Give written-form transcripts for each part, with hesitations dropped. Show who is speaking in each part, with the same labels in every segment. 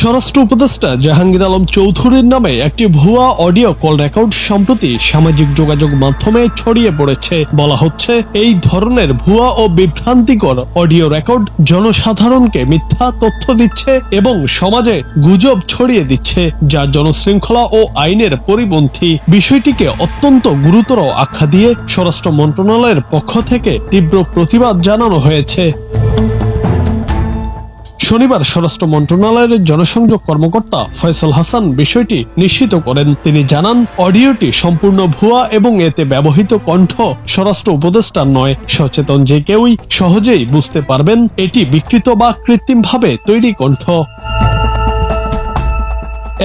Speaker 1: স্বরাষ্ট্র উপদেষ্টা জাহাঙ্গীর আলম চৌধুরীর নামে একটি ভুয়া অডিও কল রেকর্ড সম্প্রতি সামাজিক যোগাযোগ মাধ্যমে ছড়িয়ে পড়েছে। বলা হচ্ছে, এই ধরনের ভুয়া ও বিভ্রান্তিকর অডিও রেকর্ড জনসাধারণকে মিথ্যা তথ্য দিচ্ছে এবং সমাজে গুজব ছড়িয়ে দিচ্ছে, যা জনশৃঙ্খলা ও আইনের পরিপন্থী। বিষয়টিকে অত্যন্ত গুরুতর আখ্যা দিয়ে স্বরাষ্ট্র মন্ত্রণালয়ের পক্ষ থেকে তীব্র প্রতিবাদ জানানো হয়েছে। শনিবার স্বরাষ্ট্র মন্ত্রণালয়ের জনসংযোগ কর্মকর্তা ফয়সাল হাসান বিষয়টি নিশ্চিত করেন। তিনি জানান, অডিওটি সম্পূর্ণ ভুয়া এবং এতে ব্যবহৃত কণ্ঠ স্বরাষ্ট্র উপদেষ্টার নয়। সচেতন যে কেউই সহজেই বুঝতে পারবেন এটি বিকৃত বা কৃত্রিমভাবে তৈরি কণ্ঠ।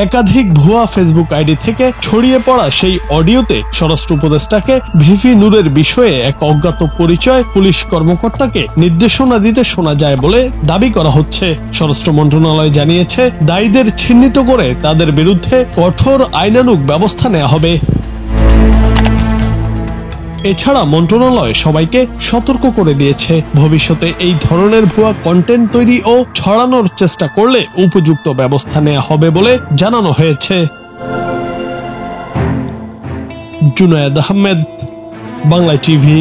Speaker 1: একাধিক ভুয়া ফেসবুক আইডি থেকে ছড়িয়ে পড়া সেই অডিওতে স্বরাষ্ট্র উপদেষ্টাকে ভিভি নূরের বিষয়ে এক অজ্ঞাত পরিচয় পুলিশ কর্মকর্তাকে নির্দেশনা দিতে শোনা যায় বলে দাবি করা হচ্ছে। স্বরাষ্ট্র মন্ত্রণালয় জানিয়েছে, দায়ীদের চিহ্নিত করে তাদের বিরুদ্ধে কঠোর আইনানুগ ব্যবস্থা নেওয়া হবে। এছাড়া মন্ত্রণালয় সবাইকে সতর্ক করে দিয়েছে, ভবিষ্যতে এই ধরনের ভুয়া কন্টেন্ট তৈরি ও ছড়ানোর চেষ্টা করলে উপযুক্ত ব্যবস্থা নেওয়া হবে বলে জানানো হয়েছে। জুনায়েদ আহমেদ, বাংলা টিভি।